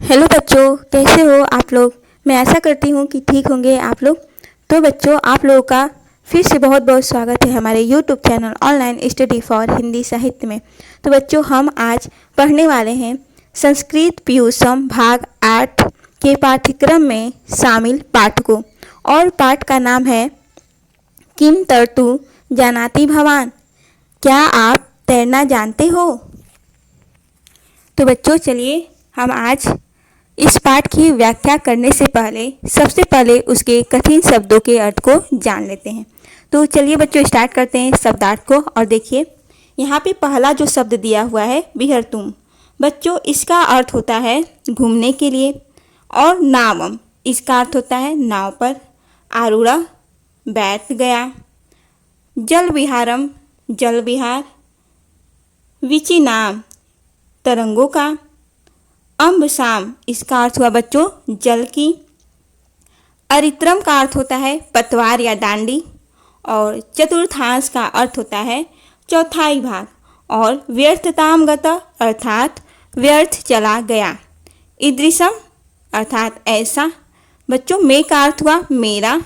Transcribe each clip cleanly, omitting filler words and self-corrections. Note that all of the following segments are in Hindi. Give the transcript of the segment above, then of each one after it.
हेलो बच्चों, कैसे हो आप लोग। मैं आशा करती हूँ कि ठीक होंगे आप लोग। तो बच्चों, आप लोगों का फिर से बहुत बहुत स्वागत है हमारे YouTube channel online study for Hindi साहित्य में। तो बच्चों, हम आज पढ़ने वाले हैं संस्कृत पीयूषम भाग 8 के पाठ्यक्रम में शामिल पाठ को। और पाठ का नाम है किम तरतु जानाति भवान। क्या आप तैरना जानते हो। तो बच्चों, चलिए हम आज इस पाठ की व्याख्या करने से पहले सबसे पहले उसके कठिन शब्दों के अर्थ को जान लेते हैं। तो चलिए बच्चों, स्टार्ट करते हैं शब्दार्थ को। और देखिए, यहाँ पे पहला जो शब्द दिया हुआ है विहर्तुम। बच्चों, इसका अर्थ होता है घूमने के लिए। और नावम, इसका अर्थ होता है नाव पर। आरूढ़, बैठ गया। जल विहारम, जल विहार। विचिनाम, तरंगों का। अम्बसाम, इसका अर्थ हुआ बच्चों जल की। अरित्रम का अर्थ होता है पतवार या डांडी। और चतुर्थांश का अर्थ होता है चौथाई भाग। और व्यर्थताम गत, अर्थात व्यर्थ चला गया। ईदृशम, अर्थात ऐसा। बच्चों, में का अर्थ हुआ मेरा।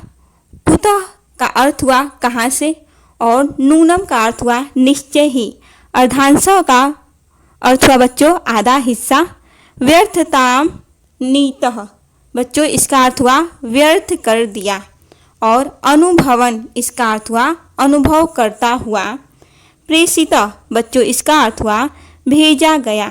कुतः का अर्थ हुआ कहाँ से। और नूनम का अर्थ हुआ निश्चय ही। अर्धांश का अर्थ हुआ बच्चों आधा हिस्सा। व्यर्थताम नीतः, बच्चों इसका अर्थ हुआ व्यर्थ कर दिया। और अनुभवन, इसका अर्थ हुआ अनुभव करता हुआ। प्रेषित, बच्चों इसका अर्थ हुआ भेजा गया।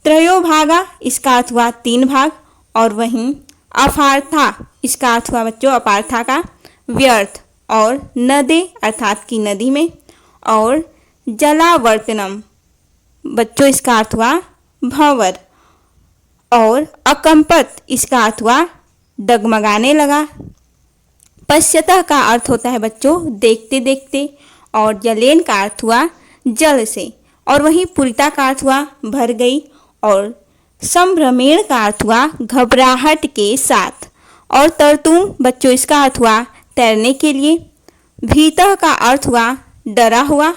त्रयोभागा, इसका अर्थ हुआ 3 भाग। और वहीं अपार्था, इसका अर्थ हुआ बच्चों अपार्था का व्यर्थ। और नदे, अर्थात की नदी में। और जलावर्तनम, बच्चों इसका अर्थ हुआ भंवर। और अकंपत, इसका अर्थ हुआ डगमगाने लगा। पश्यतः का अर्थ होता है बच्चों देखते देखते। और जलेन का अर्थ हुआ जल से। और वहीं पुरिता का अर्थ हुआ भर गई। और संभ्रमेण का अर्थ हुआ घबराहट के साथ। और तरतुम, बच्चों इसका अर्थ हुआ तैरने के लिए। भीतः का अर्थ हुआ डरा हुआ।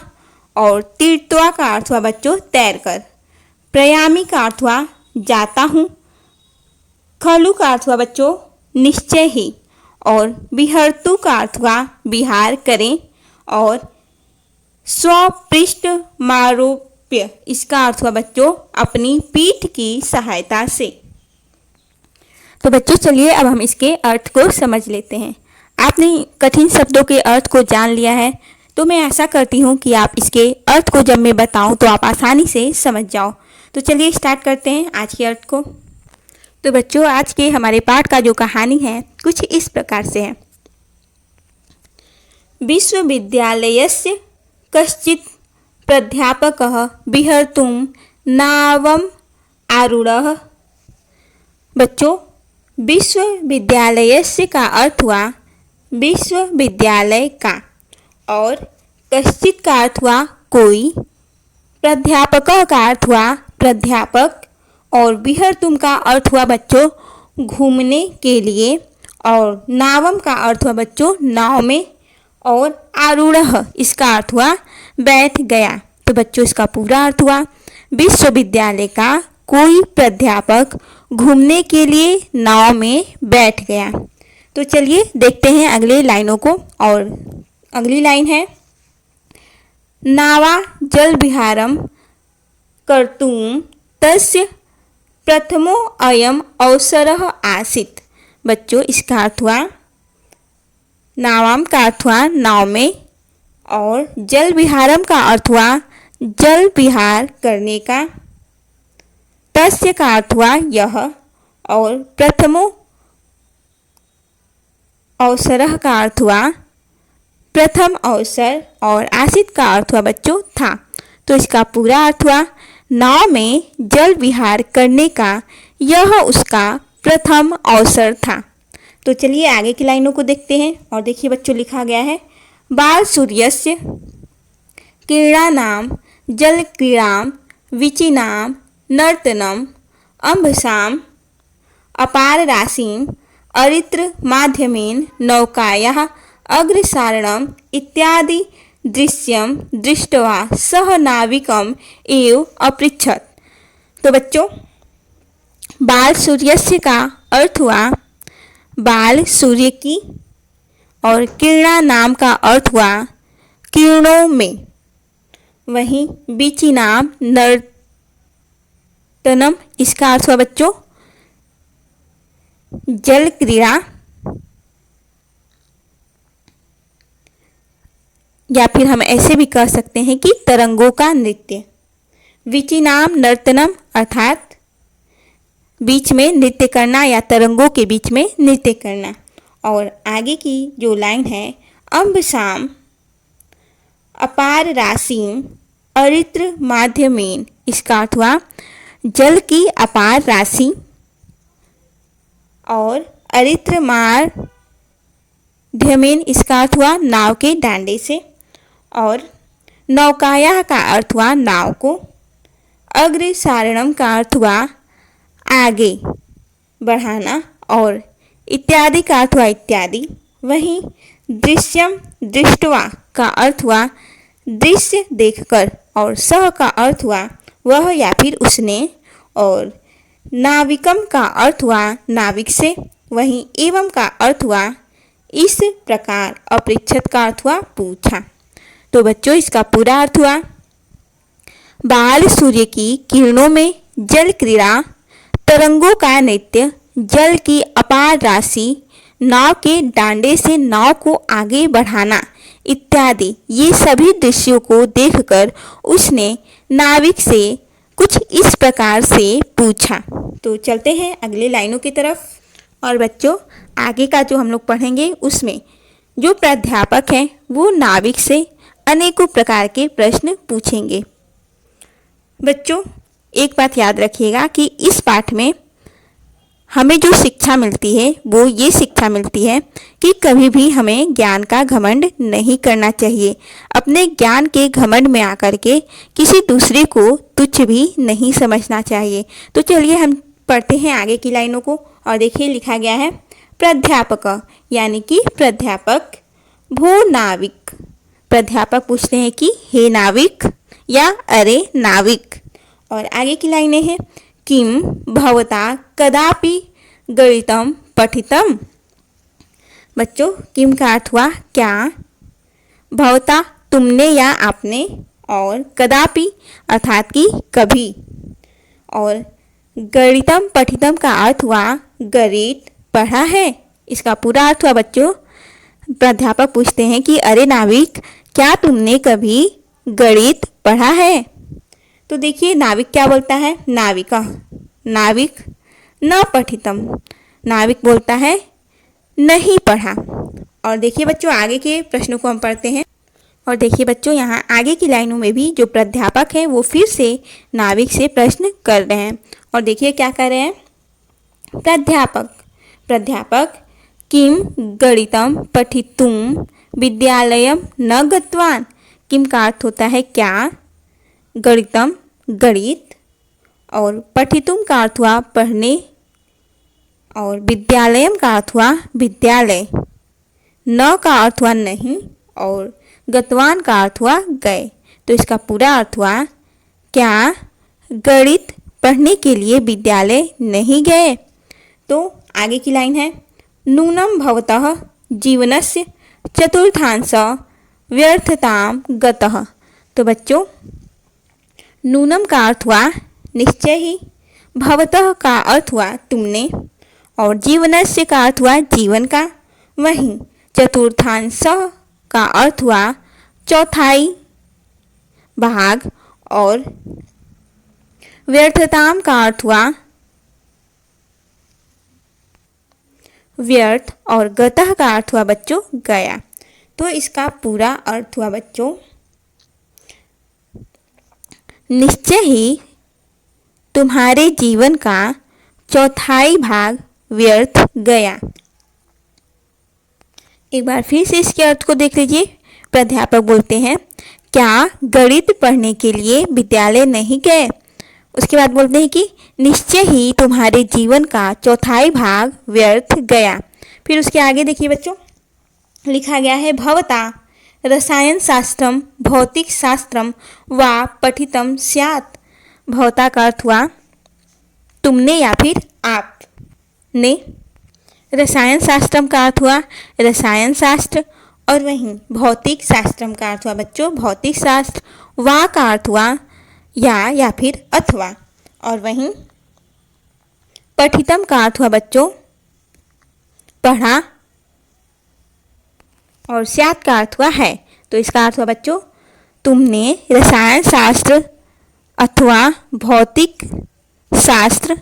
और तीर्थवा का अर्थ हुआ बच्चों तैरकर। प्रयामी का अर्थ हुआ जाता हूँ। खलु का अर्थ हुआ बच्चों निश्चय ही। और विहर्तु का अर्थ हुआ विहार करें। और स्वपृष्ठ मारोप्य, इसका अर्थ हुआ बच्चों अपनी पीठ की सहायता से। तो बच्चों चलिए अब हम इसके अर्थ को समझ लेते हैं। आपने कठिन शब्दों के अर्थ को जान लिया है, तो मैं आशा करती हूँ कि आप इसके अर्थ को जब मैं बताऊँ तो आप आसानी से समझ जाओ। तो चलिए स्टार्ट करते हैं आज के अर्थ को। तो बच्चों, आज के हमारे पाठ का जो कहानी है कुछ इस प्रकार से है। विश्वविद्यालयस्य कश्चित् प्राध्यापकः विहर्तुं नावम् आरूढ़। बच्चों, विश्वविद्यालयस्य का अर्थ हुआ विश्वविद्यालय का। और कश्चित् का अर्थ हुआ कोई। प्राध्यापक का अर्थ हुआ प्राध्यापक। और विहर्तुम का अर्थ हुआ बच्चों घूमने के लिए। और नावम का अर्थ हुआ बच्चों नाव में। और आरूढ़, इसका अर्थ हुआ बैठ गया। तो बच्चों इसका पूरा अर्थ हुआ विश्वविद्यालय का कोई प्राध्यापक घूमने के लिए नाव में बैठ गया। तो चलिए देखते हैं अगले लाइनों को। और अगली लाइन है नावा जल विहारम कर्तुम तस्य प्रथमो अयम अवसरः आसीत्। बच्चों इसका अर्थ हुआ नावाम का अर्थ हुआ नाव में। और जल विहारम का अर्थ हुआ जल विहार करने का। तस्य का अर्थ हुआ यह। और प्रथमो अवसरः का अर्थ हुआ प्रथम अवसर। और आसित का अर्थ हुआ बच्चों था। तो इसका पूरा अर्थ हुआ नाव में जल विहार करने का यह उसका प्रथम अवसर था। तो चलिए आगे की लाइनों को देखते हैं। और देखिए बच्चों, लिखा गया है बाल सूर्यस्य क्रीडानाम जल क्रीडाम विचिनाम नर्तनम अम्भसाम अपार राशिम अरित्र माध्यमेन नौकायाः अग्रसारणम इत्यादि दृश्यम दृष्टवा सह नाविकम एव अपृच्छत। तो बच्चों बाल सूर्यस्य का अर्थ हुआ बाल सूर्य की, और किरणा नाम का अर्थ हुआ किरणों में। वहीं बीची नाम नर्तनम, इसका अर्थ हुआ बच्चों जल क्रीड़ा, या फिर हम ऐसे भी कह सकते हैं कि तरंगों का नृत्य। वीची नाम नर्तनम अर्थात बीच में नृत्य करना या तरंगों के बीच में नृत्य करना। और आगे की जो लाइन है अम्ब शाम अपार राशिं अरित्र माध्यमेन, इसका अर्थ हुआ जल की अपार राशि और अरित्र माध्यमेन, इसका अर्थ हुआ नाव के डांडे से। और नौकाया का अर्थ हुआ नाव को। अग्रसारणम का अर्थ हुआ आगे बढ़ाना, और इत्यादि का अर्थ हुआ इत्यादि। वहीं दृश्यम दृष्टवा का अर्थ हुआ दृश्य देखकर, और सह का अर्थ हुआ वह या फिर उसने, और नाविकम का अर्थ हुआ नाविक से। वहीं एवं का अर्थ हुआ इस प्रकार, अपृच्छत का अर्थ हुआ पूछा। तो बच्चों इसका पूरा अर्थ हुआ बाल सूर्य की किरणों में जल क्रीड़ा, तरंगों का नृत्य, जल की अपार राशि, नाव के डांडे से नाव को आगे बढ़ाना इत्यादि, ये सभी दृश्यों को देखकर उसने नाविक से कुछ इस प्रकार से पूछा। तो चलते हैं अगली लाइनों की तरफ। और बच्चों आगे का जो हम लोग पढ़ेंगे उसमें जो प्राध्यापक हैं वो नाविक से अनेकों प्रकार के प्रश्न पूछेंगे। बच्चों एक बात याद रखिएगा कि इस पाठ में हमें जो शिक्षा मिलती है वो ये शिक्षा मिलती है कि कभी भी हमें ज्ञान का घमंड नहीं करना चाहिए। अपने ज्ञान के घमंड में आकर के किसी दूसरे को तुच्छ भी नहीं समझना चाहिए। तो चलिए हम पढ़ते हैं आगे की लाइनों को। और देखिए लिखा गया है प्राध्यापक यानी कि प्राध्यापक भो नाविक। प्राध्यापक पूछते हैं कि हे नाविक या अरे नाविक। और आगे की लाइनें हैं किम भवता कदापि गणितम पठितम। बच्चों किम का अर्थ हुआ क्या, भवता तुमने या आपने, और कदापि अर्थात कि कभी, और गणितम पठितम का अर्थ हुआ गणित पढ़ा है। इसका पूरा अर्थ हुआ बच्चों प्राध्यापक पूछते हैं कि अरे नाविक क्या तुमने कभी गणित पढ़ा है। तो देखिए नाविक क्या बोलता है, नाविका नाविक न पठितम, नाविक बोलता है नहीं पढ़ा। और देखिए बच्चों आगे के प्रश्नों को हम पढ़ते हैं। और देखिए बच्चों यहाँ आगे की लाइनों में भी जो प्राध्यापक है वो फिर से नाविक से प्रश्न कर रहे हैं। और देखिए क्या कर रहे हैं प्राध्यापक किम गणितम पठितुम विद्यालयम न गतवान। किम का अर्थ होता है क्या, गणितम गणित, और पठितुम का अर्थ हुआ पढ़ने, और विद्यालयम का अर्थ हुआ विद्यालय, न का अर्थ हुआ नहीं, और गतवान का अर्थ हुआ गए। तो इसका पूरा अर्थ हुआ क्या गणित पढ़ने के लिए विद्यालय नहीं गए। तो आगे की लाइन है नूनम भवतः जीवनस्य चतुर्थांश व्यर्थताम गतः। तो बच्चों नूनम का अर्थ हुआ निश्चय ही, भवतः का अर्थ हुआ तुमने, और जीवनस्य का अर्थ हुआ जीवन का। वहीं चतुर्थांश का अर्थ हुआ चौथाई भाग, और व्यर्थताम का अर्थ हुआ व्यर्थ, और गतः का अर्थ हुआ बच्चों गया। तो इसका पूरा अर्थ हुआ बच्चों निश्चय ही तुम्हारे जीवन का चौथाई भाग व्यर्थ गया। एक बार फिर से इसके अर्थ को देख लीजिए। प्राध्यापक बोलते हैं क्या गणित पढ़ने के लिए विद्यालय नहीं गए। उसके बाद बोलते हैं कि निश्चय ही तुम्हारे जीवन का चौथाई भाग व्यर्थ गया। फिर उसके आगे देखिए बच्चों लिखा गया है भवता रसायन शास्त्रम भौतिक शास्त्रम वा पठितम स्यात्। भवता का अर्थ हुआ तुमने या फिर आपने। रसायन शास्त्रम का अर्थ हुआ रसायन शास्त्र, और वहीं भौतिक शास्त्रम का अर्थ हुआ बच्चों भौतिक शास्त्र। वा का अर्थ हुआ या फिर अथवा, और वहीं पठितम का अर्थ हुआ बच्चों पढ़ा, और स्यात् का अर्थ हुआ है। तो इसका अर्थ हुआ बच्चों तुमने रसायन शास्त्र अथवा भौतिक शास्त्र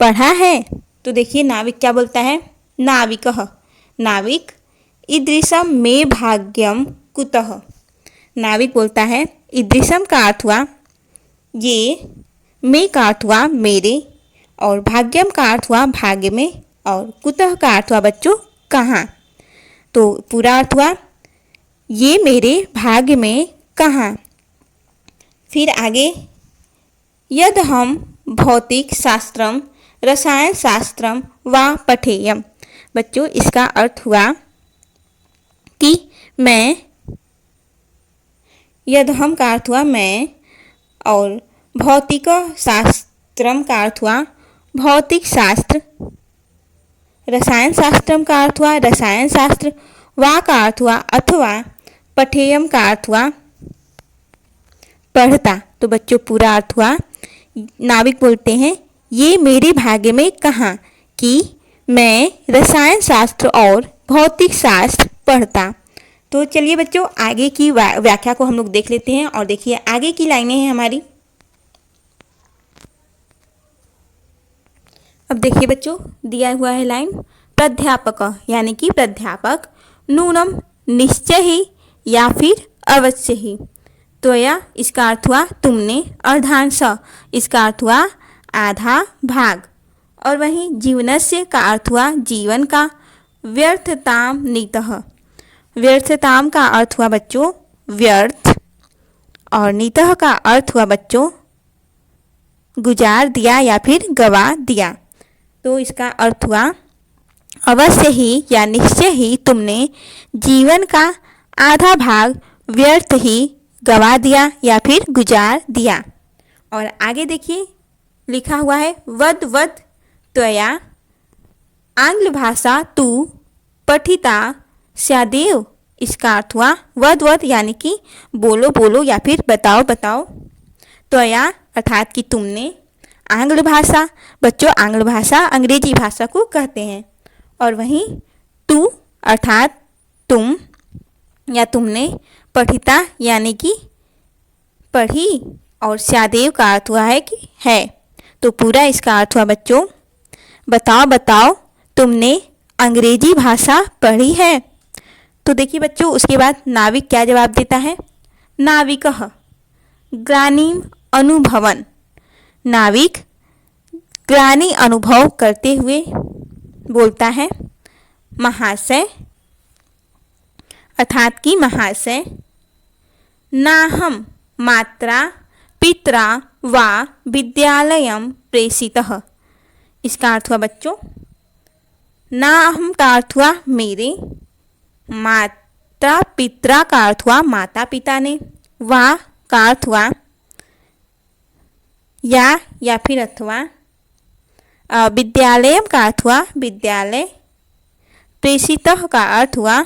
पढ़ा है। तो देखिए नाविक क्या बोलता है, नाविकः नाविक ईदृशम मे भाग्यम कुतः। नाविक बोलता है ईदृशम का अर्थ हुआ ये, मे का अर्थ हुआ मेरे, और भाग्यम का अर्थ हुआ भाग्य में, और कुतः का अर्थ हुआ बच्चों कहाँ। तो पूरा अर्थ हुआ ये मेरे भाग्य में कहाँ। फिर आगे यद हम भौतिक शास्त्रम रसायन शास्त्रम वा पठेयम। बच्चों इसका अर्थ हुआ कि मैं, यद हम का अर्थ हुआ मैं, और भौतिक शास्त्रम का अर्थ हुआ भौतिक शास्त्र, रसायन शास्त्रम का अर्थ हुआ रसायन शास्त्र, वा का अर्थ हुआ अथवा, पठेयम का अर्थ हुआ पढ़ता। तो बच्चों पूरा अर्थ हुआ नाविक बोलते हैं ये मेरे भाग्य में कहाँ कि मैं रसायन शास्त्र और भौतिक शास्त्र पढ़ता। तो चलिए बच्चों आगे की व्याख्या को हम लोग देख लेते हैं, और देखिए आगे की लाइनें हैं हमारी। अब देखिए बच्चों दिया हुआ है लाइन प्राध्यापक यानी कि प्राध्यापक नूनम निश्चय ही या फिर अवश्य ही। तो यह इसका अर्थ हुआ तुमने, अर्धांश इसका अर्थ हुआ आधा भाग, और वहीं जीवनस्य का अर्थ हुआ जीवन का, व्यर्थताम नीतः व्यर्थताम का अर्थ हुआ बच्चों व्यर्थ, और नीतः का अर्थ हुआ बच्चों गुजार दिया या फिर गवा दिया। तो इसका अर्थ हुआ अवश्य ही या निश्चय ही तुमने जीवन का आधा भाग व्यर्थ ही गवा दिया या फिर गुजार दिया। और आगे देखिए लिखा हुआ है वद वद त्वया आंग्ल भाषा तू पठिता स्यादेव। इसका अर्थ हुआ वद वद यानी कि बोलो बोलो या फिर बताओ बताओ, त्वया अर्थात कि तुमने, आंग्ल भाषा बच्चों आंग्ल भाषा अंग्रेजी भाषा को कहते हैं, और वहीं तू अर्थात तुम या तुमने, पठिता यानी कि पढ़ी, और स्यादेव का अर्थ हुआ है कि है। तो पूरा इसका अर्थ हुआ बच्चों बताओ बताओ तुमने अंग्रेजी भाषा पढ़ी है। तो देखिए बच्चों उसके बाद नाविक क्या जवाब देता है, नाविकः ग्लानिम अनुभवन। नाविक ग्लानि अनुभव करते हुए बोलता है महाशय अर्थात कि महाशय नाहम मात्रा पित्रा वा विद्यालयम प्रेषितः। इसका अर्थ हुआ बच्चों ना अहम का अर्थ हुआ मेरे, माता पित्रा का अर्थ हुआ माता पिता ने, वा का अर्थ हुआ या फिर अथवा, विद्यालयम का अर्थ हुआ विद्यालय, प्रेषितः का अर्थ हुआ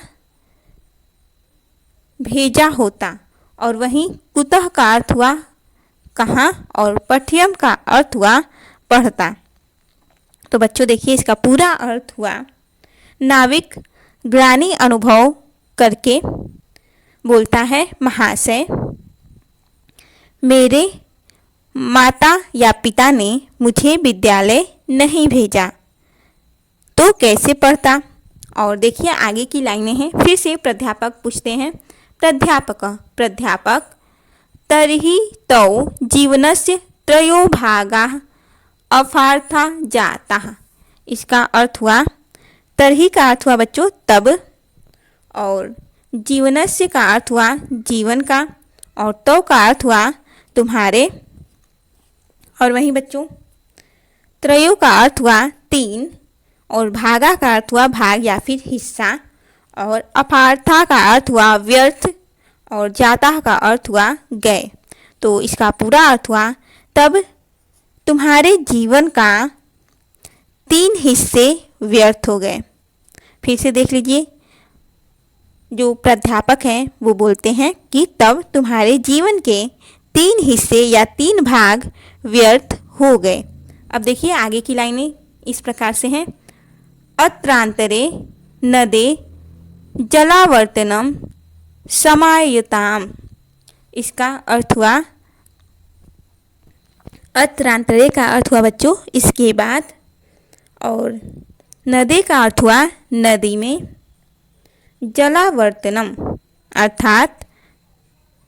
भेजा होता, और वहीं कुतः का अर्थ हुआ कहाँ, और पठ्यम का अर्थ हुआ पढ़ता। तो बच्चों देखिए इसका पूरा अर्थ हुआ नाविक ग्लानि अनुभव करके बोलता है महाशय मेरे माता या पिता ने मुझे विद्यालय नहीं भेजा तो कैसे पढ़ता। और देखिए आगे की लाइनें हैं, फिर से प्राध्यापक पूछते हैं प्राध्यापक तर्हि तौ जीवनस्य त्रयो भागाः अपार्था जाताः। इसका अर्थ हुआ तर्हि का अर्थ हुआ बच्चों तब, और जीवनस्य का अर्थ हुआ जीवन का, और तौ का अर्थ हुआ तुम्हारे, और वहीं बच्चों त्रयो का अर्थ हुआ तीन, और भागा का अर्थ हुआ भाग या फिर हिस्सा, और अपार्था का अर्थ हुआ व्यर्थ, और जाता का अर्थ हुआ गए। तो इसका पूरा अर्थ हुआ तब तुम्हारे जीवन का 3 हिस्से व्यर्थ हो गए। फिर से देख लीजिए, जो प्राध्यापक हैं वो बोलते हैं कि तब तुम्हारे जीवन के 3 हिस्से या 3 भाग व्यर्थ हो गए। अब देखिए आगे की लाइनें इस प्रकार से हैं। अत्रांतरे नदे जलावर्तनम समायताम। इसका अर्थ हुआ, अत्रांतरे का अर्थ हुआ बच्चों इसके बाद, और नदी का अर्थ हुआ नदी में, जलावर्तनम अर्थात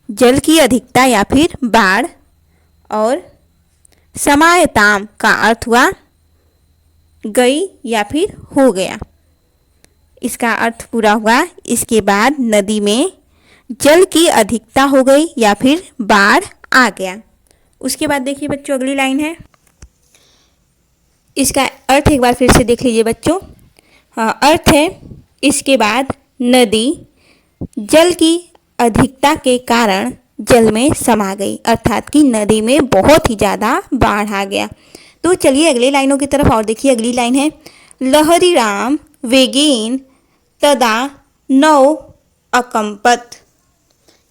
जल की अधिकता या फिर बाढ़, और समायताम का अर्थ हुआ गई या फिर हो गया। इसका अर्थ पूरा हुआ, इसके बाद नदी में जल की अधिकता हो गई या फिर बाढ़ आ गया। उसके बाद देखिए बच्चों अगली लाइन है, इसका अर्थ एक बार फिर से देख लीजिए बच्चों। हाँ, अर्थ है इसके बाद नदी जल की अधिकता के कारण जल में समा गई, अर्थात कि नदी में बहुत ही ज़्यादा बाढ़ आ गया। तो चलिए अगली लाइनों की तरफ और देखिए। अगली लाइन है, लहरी राम वेगेन तदा नौ अकंपत।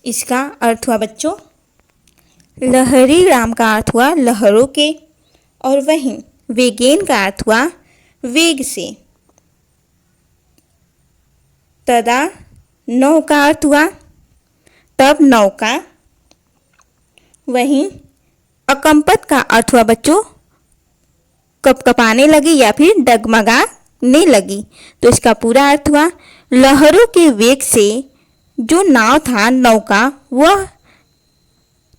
इसका अर्थ हुआ बच्चों, लहरी राम का अर्थ हुआ लहरों के, और वहीं वेगेन का अर्थ हुआ वेग से, तदा नौ का अर्थ हुआ तब नौका, वहीं अकंपत का अर्थ हुआ बच्चों कपकपाने लगी या फिर डगमगाने लगी। तो इसका पूरा अर्थ हुआ, लहरों के वेग से जो नाव था नौका वह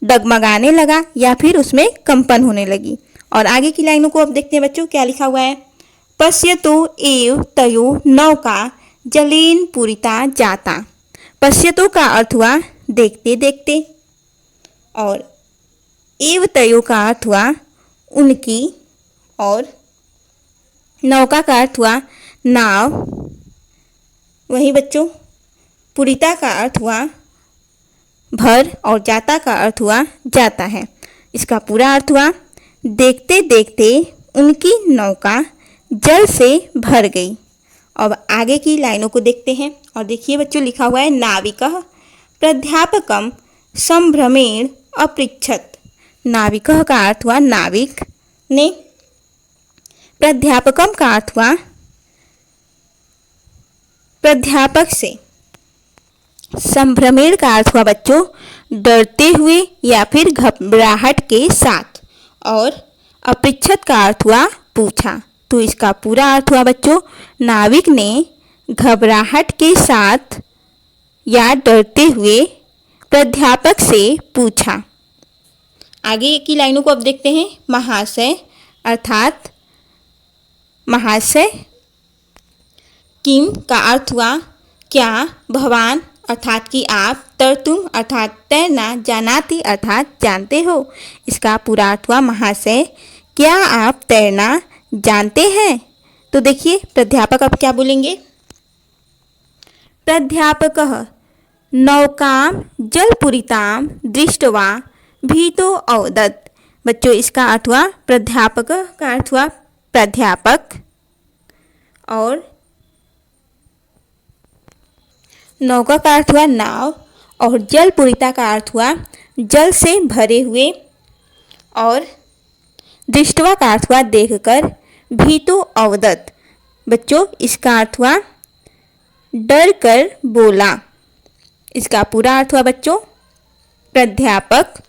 डगमगाने लगा या फिर उसमें कंपन होने लगी। और आगे की लाइनों को अब देखते हैं बच्चों क्या लिखा हुआ है। पश्यतो एव तयो नौका जलेन पूरिता जाता। पश्यतो का अर्थ हुआ देखते देखते, और एव तयो का अर्थ हुआ उनकी, और नौका का अर्थ हुआ नाव। वही बच्चों पूरिता का अर्थ हुआ भर, और जाता का अर्थ हुआ जाता है। इसका पूरा अर्थ हुआ, देखते देखते उनकी नौका जल से भर गई। अब आगे की लाइनों को देखते हैं और देखिए बच्चों लिखा हुआ है, नाविकः प्राध्यापकम संभ्रमेण अपृच्छत। नाविकः का अर्थ हुआ नाविक ने, प्राध्यापकम का अर्थ हुआ प्राध्यापक से, संभ्रमेण का अर्थ हुआ बच्चों डरते हुए या फिर घबराहट के साथ, और अपृच्छत का अर्थ हुआ पूछा। तो इसका पूरा अर्थ हुआ बच्चों, नाविक ने घबराहट के साथ या डरते हुए प्राध्यापक से पूछा। आगे की लाइनों को अब देखते हैं। महाशय अर्थात महाशय, किम का अर्थ हुआ क्या, भवान अर्थात कि आप, तरतुम अर्थात तैरना, जानाति अर्थात जानते हो। इसका पूरा अर्थ हुआ महाशय क्या आप तैरना जानते हैं। तो देखिए प्राध्यापक अब क्या बोलेंगे, प्राध्यापकः नौकां जलपूरितां दृष्ट्वा भीतो अवदत्। बच्चों इसका अर्थ हुआ प्राध्यापक का अर्थ हुआ प्राध्यापक, और नौका का अर्थ हुआ नाव, और जलपूरिता का अर्थ हुआ जल से भरे हुए, और दृष्टवा का अर्थ हुआ देखकर, भीतो अवदत्। बच्चों इसका अर्थ हुआ डर कर बोला। इसका पूरा अर्थ हुआ बच्चों, प्राध्यापक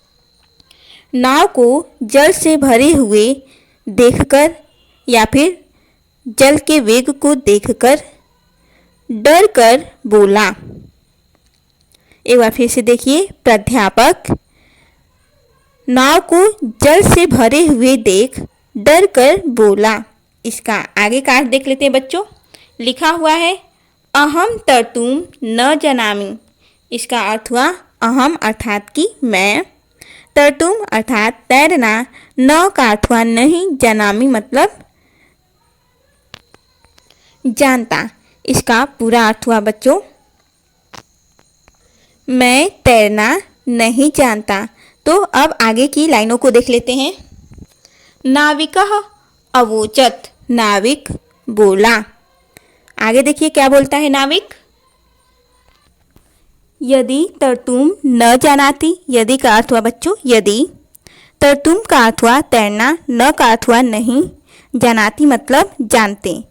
नाव को जल से भरे हुए देखकर या फिर जल के वेग को देखकर डर कर बोला। एक बार फिर से देखिए, प्राध्यापक नाव को जल से भरे हुए देख डर कर बोला। इसका आगे का अर्थ देख लेते हैं बच्चों। लिखा हुआ है, अहम तर्तुम न जानामि। इसका अर्थ हुआ अहम अर्थात कि मैं, तर्तुम अर्थात तैरना, न का अर्थ हुआ नहीं, जानामि मतलब जानता। इसका पूरा अर्थ हुआ बच्चों, मैं तैरना नहीं जानता। तो अब आगे की लाइनों को देख लेते हैं। नाविकः अवोचत, नाविक बोला। आगे देखिए क्या बोलता है नाविक। यदि तरतुम न जानाती, यदि का अर्थ हुआ बच्चों यदि, तरतुम का अर्थ हुआ तैरना, न का अर्थ हुआ नहीं, जानाती मतलब जानते।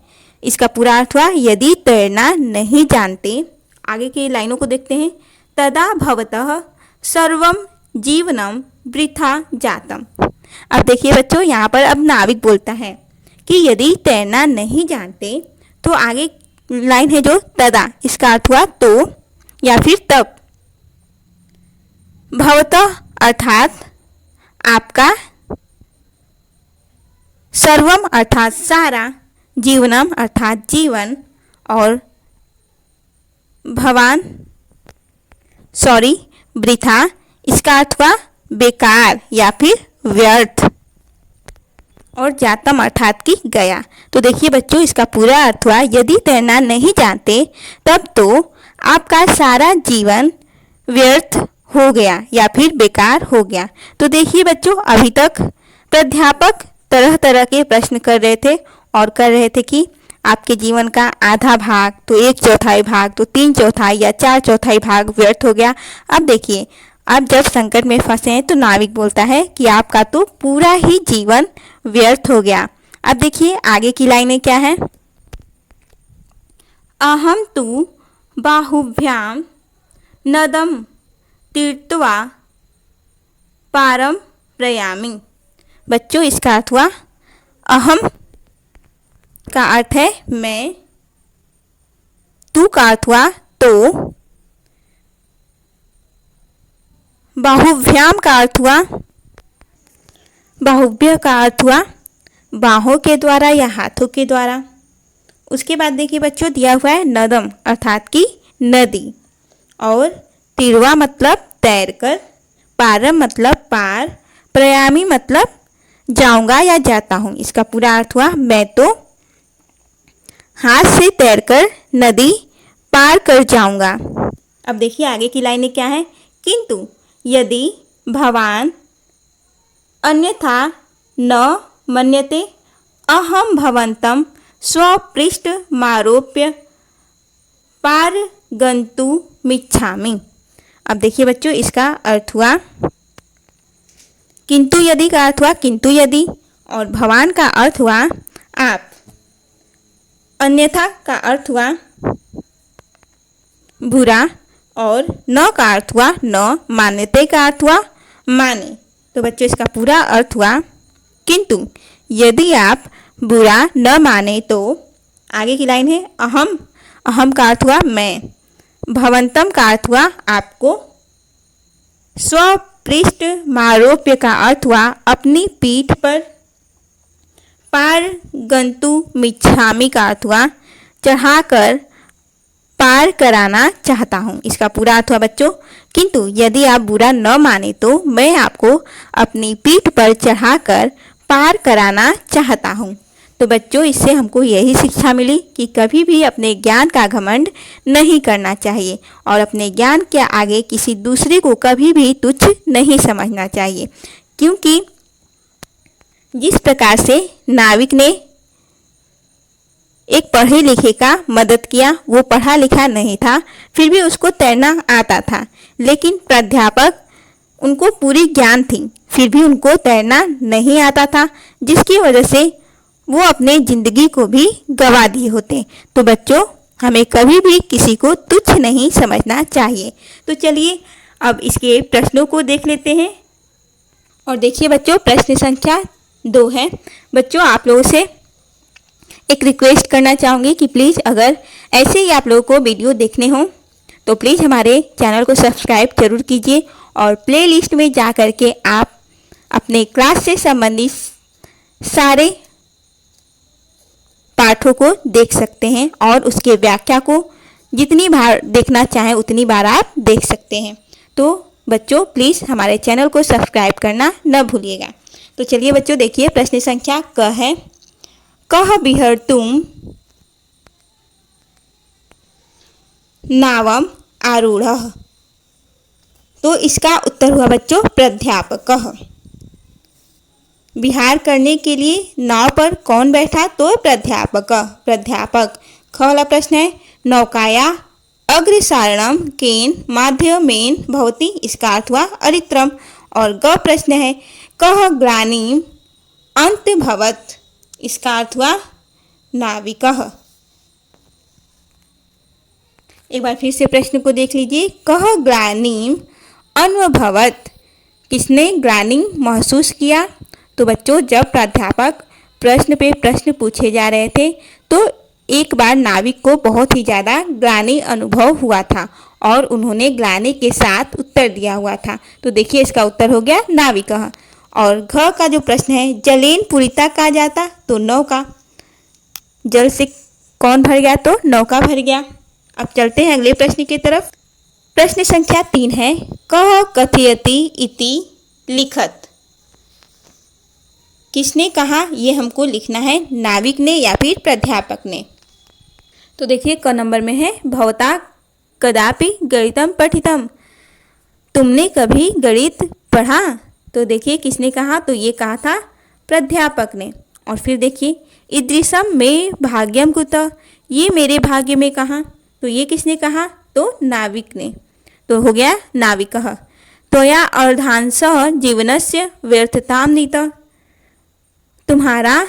इसका पूरा अर्थ हुआ यदि तैरना नहीं जानते। आगे की लाइनों को देखते हैं। तदा भवतः सर्वम जीवनम वृथा जातम। अब देखिए बच्चों यहाँ पर अब नाविक बोलता है कि यदि तैरना नहीं जानते, तो आगे लाइन है जो तदा, इसका अर्थ हुआ तो या फिर तब। भवतः अर्थात आपका, सर्वम अर्थात सारा, जीवनम अर्थात जीवन, और भवान वृथा, इसका अर्थ हुआ बेकार या फिर व्यर्थ, और जातम अर्थात की गया। तो देखिए बच्चों इसका पूरा अर्थ हुआ यदि तैरना नहीं जानते तब तो आपका सारा जीवन व्यर्थ हो गया या फिर बेकार हो गया। तो देखिए बच्चों अभी तक प्राध्यापक तरह तरह के प्रश्न कर रहे थे और कर रहे थे कि आपके जीवन का आधा भाग, तो 1/4 भाग, तो 3/4 या 4/4 भाग व्यर्थ हो गया। अब देखिए अब जब संकट में फंसे हैं तो नाविक बोलता है कि आपका तो पूरा ही जीवन व्यर्थ हो गया। अब देखिए आगे की लाइनें क्या है। अहम तु बाहुभ्याम नदम तीर्त्वा पारम प्रयामि। बच्चों इसका अर्थ हुआ अहम का अर्थ है मैं, तू का अर्थ हुआ तो, बाहुभ्याम का अर्थ हुआ, बाहुभ्य का अर्थ हुआ बाहों के द्वारा या हाथों के द्वारा। उसके बाद देखिए बच्चों दिया हुआ है नदम अर्थात की नदी, और तिरवा मतलब तैरकर, पारम मतलब पार, प्रयामी मतलब जाऊंगा या जाता हूँ। इसका पूरा अर्थ हुआ मैं तो हाथ से तैरकर नदी पार कर जाऊंगा। अब देखिए आगे की लाइनें क्या है। किंतु यदि भवान अन्यथा न मन्यते अहम भवन्तं स्वपृष्ठमारोप्य पार गन्तुमिच्छामि। अब देखिए बच्चों इसका अर्थ हुआ किंतु यदि का अर्थ हुआ किंतु यदि, और भवान का अर्थ हुआ आप, अन्यथा का अर्थ हुआ बुरा, और न का अर्थ हुआ न, मान्यते का अर्थ हुआ माने। तो बच्चों इसका पूरा अर्थ हुआ किंतु यदि आप बुरा न माने तो, आगे की लाइन है अहम, अहम का अर्थ हुआ मैं, भवंतम का अर्थ हुआ आपको, स्वपृष्ठ मारोप्य का अर्थ हुआ अपनी पीठ पर, पार गंतु मिच्छामी का अर्थ हुआ चढ़ाकर पार कराना चाहता हूँ। इसका पूरा अर्थ हुआ बच्चों किंतु यदि आप बुरा न माने तो मैं आपको अपनी पीठ पर चढ़ाकर पार कराना चाहता हूँ। तो बच्चों इससे हमको यही शिक्षा मिली कि कभी भी अपने ज्ञान का घमंड नहीं करना चाहिए और अपने ज्ञान के आगे किसी दूसरे को कभी भी तुच्छ नहीं समझना चाहिए, क्योंकि जिस प्रकार से नाविक ने एक पढ़े लिखे का मदद किया, वो पढ़ा लिखा नहीं था फिर भी उसको तैरना आता था, लेकिन प्राध्यापक उनको पूरी ज्ञान थी फिर भी उनको तैरना नहीं आता था, जिसकी वजह से वो अपने ज़िंदगी को भी गंवा दिए होते। तो बच्चों हमें कभी भी किसी को तुच्छ नहीं समझना चाहिए। तो चलिए अब इसके प्रश्नों को देख लेते हैं। और देखिए बच्चों प्रश्न संख्या 2 है। बच्चों आप लोगों से एक रिक्वेस्ट करना चाहूँगी कि प्लीज़ अगर ऐसे ही आप लोगों को वीडियो देखने हों तो प्लीज़ हमारे चैनल को सब्सक्राइब जरूर कीजिए और प्लेलिस्ट में जा कर के आप अपने क्लास से संबंधित सारे पाठों को देख सकते हैं और उसके व्याख्या को जितनी बार देखना चाहें उतनी बार आप देख सकते हैं। तो बच्चों प्लीज़ हमारे चैनल को सब्सक्राइब करना न भूलिएगा। तो चलिए बच्चों देखिए प्रश्न संख्या क है, कह विहर्तुम नावम आरूढ़। तो इसका उत्तर हुआ बच्चों प्राध्यापकः। विहार करने के लिए नाव पर कौन बैठा? तो प्राध्यापक। प्राध्यापक। ख वाला प्रश्न है नौकाया अग्रसारणम केन माध्यमेन भवति, इसका अर्थ हुआ अरित्रम। और ग प्रश्न है कह ग्लानिम अंतभवत्, इसका अर्थ हुआ नाविकः। एक बार फिर से प्रश्न को देख लीजिए। कह ग्लानिम अनुभवत्, किसने ग्लानि महसूस किया? तो बच्चों जब प्राध्यापक प्रश्न पे प्रश्न पूछे जा रहे थे तो एक बार नाविक को बहुत ही ज़्यादा ग्लानि अनुभव हुआ था और उन्होंने ग्लानि के साथ उत्तर दिया हुआ था। तो देखिए इसका उत्तर हो गया नाविकः। और घ का जो प्रश्न है जलेन पूरिता कहा जाता? तो नौका। जल से कौन भर गया? तो नौका भर गया। अब चलते हैं अगले प्रश्न की तरफ। प्रश्न संख्या 3 है कह कथयति इति लिखत, किसने कहा ये हमको लिखना है? नाविक ने या फिर प्राध्यापक ने? तो देखिए क नंबर में है भवता कदापि गणितम पठितम, तुमने कभी गणित पढ़ा? तो देखिए किसने कहा? तो ये कहा था प्राध्यापक ने। और फिर देखिए ईदृशम में भाग्यम कुतः, ये मेरे भाग्य में कहा? तो ये किसने कहा? तो नाविक ने। तो हो गया नाविकः। त्वया अर्धांशः जीवनस्य व्यर्थतां नीतः, तुम्हारा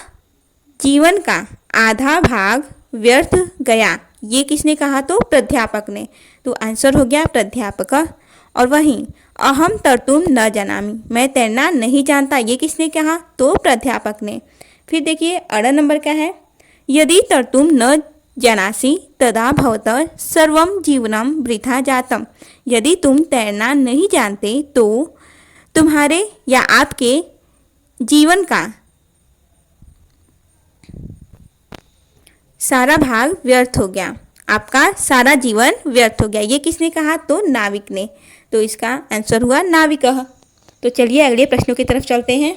जीवन का आधा भाग व्यर्थ गया, ये किसने कहा? तो प्राध्यापक ने। तो आंसर हो गया प्राध्यापक। और वहीं अहम तर्तुम न जानामि, मैं तैरना नहीं जानता, ये किसने कहा? तो प्राध्यापक ने। फिर देखिए अड़ नंबर का है यदि तर्तुम न जानासि तदा भवतः सर्वं जीवनम वृथा जातम, यदि तुम तैरना नहीं जानते तो तुम्हारे या आपके जीवन का सारा भाग व्यर्थ हो गया, आपका सारा जीवन व्यर्थ हो गया, ये किसने कहा? तो नाविक ने। तो इसका आंसर हुआ नाविकः। तो चलिए अगले प्रश्नों की तरफ चलते हैं।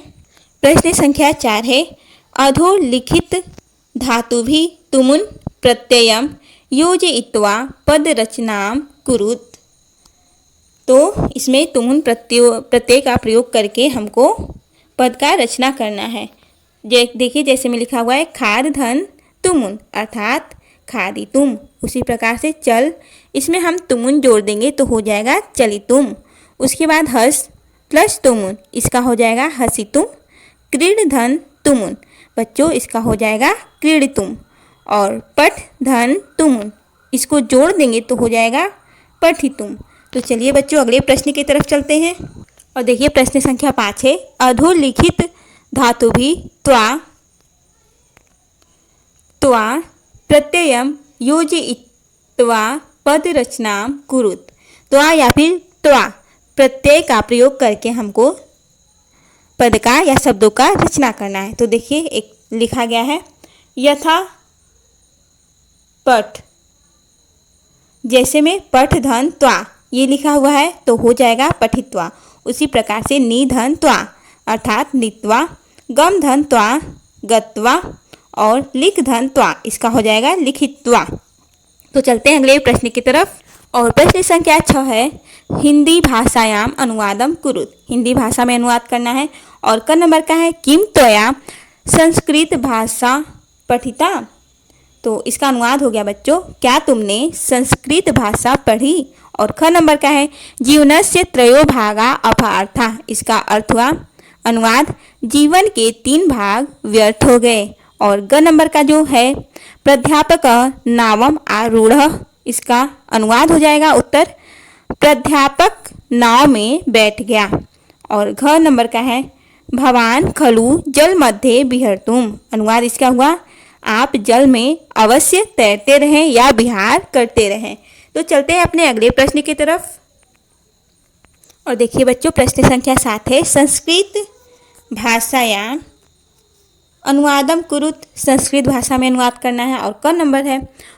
प्रश्न संख्या 4 है अधोलिखित धातु भी तुमुन प्रत्ययम योजयित्वा पद रचनाम कुरुत। तो इसमें तुमुन प्रत्यय का प्रयोग करके हमको पद का रचना करना है। देखिए जैसे में लिखा हुआ है खाद धन तुमुन, अर्थात खादी तुम। उसी प्रकार से चल, इसमें हम तुमुन जोड़ देंगे तो हो जाएगा चली तुम। उसके बाद हस प्लस तुमुन, इसका हो जाएगा हसी तुम। क्रीड धन तुमुन, बच्चों इसका हो जाएगा क्रीड तुम। और पठ धन तुमुन, इसको जोड़ देंगे तो हो जाएगा पठी तुम। तो चलिए बच्चों अगले प्रश्न की तरफ चलते हैं। और देखिए प्रश्न संख्या 5 है अधोलिखित धातु भी त्वा प्रत्ययम योजयित्वा पद रचनाम कुरुत। त्वा या फिर त्वा प्रत्यय का प्रयोग करके हमको पद का या शब्दों का रचना करना है। तो देखिए एक लिखा गया है यथा पठ, जैसे में पठ धन त्वा ये लिखा हुआ है तो हो जाएगा पठित्वा। उसी प्रकार से नी धन त्वा अर्थात नित्वा, गम धन त्वा गत्वा और लिख धन त्वा, इसका हो जाएगा लिखित्वा। तो चलते हैं अगले प्रश्न की तरफ। और प्रश्न संख्या 6 है हिंदी भाषायाम अनुवादम कुरुत, हिंदी भाषा में अनुवाद करना है। और क नंबर का है किम त्वया संस्कृत भाषा पठिता। तो इसका अनुवाद हो गया बच्चों क्या तुमने संस्कृत भाषा पढ़ी। और ख नंबर का है जीवनस्य त्रयो भागा अपार्था, इसका अर्थ हुआ अनुवाद जीवन के 3 भाग व्यर्थ हो गए। और ग नंबर का जो है प्राध्यापक नावम आरूढ़, इसका अनुवाद हो जाएगा उत्तर प्राध्यापक नाव में बैठ गया। और घ नंबर का है भवान खलु जल मध्य विहरतुम, अनुवाद इसका हुआ आप जल में अवश्य तैरते रहें या विहार करते रहें। तो चलते हैं अपने अगले प्रश्न की तरफ। और देखिए बच्चों प्रश्न संख्या 7 है संस्कृत भाषायाम अनुवादम कुरुत, संस्कृत भाषा में अनुवाद करना है। और क नंबर है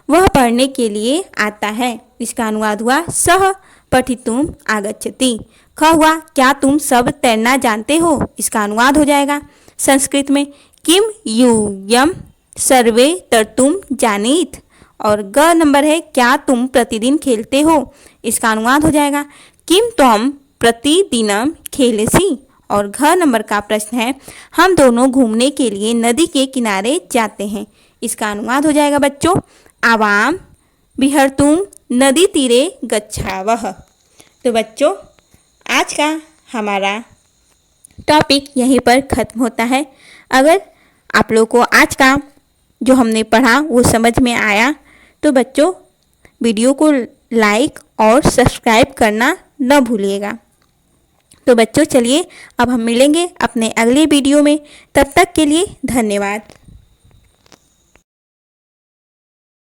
वह पढ़ने के लिए आता है, इसका अनुवाद हुआ सह पठितुम आगच्छति। ख हुआ क्या तुम सब तैरना जानते हो, इसका अनुवाद हो जाएगा संस्कृत में किम यूयम सर्वे तर्तुम जानीत। और ग नंबर है क्या तुम प्रतिदिन खेलते हो, इसका अनुवाद हो जाएगा किम त्वम प्रतिदिनम खेलसी। और घ नंबर का प्रश्न है, हम दोनों घूमने के लिए नदी के किनारे जाते हैं। इसका अनुवाद हो जाएगा बच्चों, आवाम विहर्तुम नदी तीरे गच्छावः। तो बच्चों, आज का हमारा टॉपिक यहीं पर ख़त्म होता है। अगर आप लोग को आज का जो हमने पढ़ा वो समझ में आया तो बच्चों वीडियो को लाइक और सब्सक्राइब करना न भूलिएगा। तो बच्चों चलिए अब हम मिलेंगे अपने अगले वीडियो में, तब तक के लिए धन्यवाद।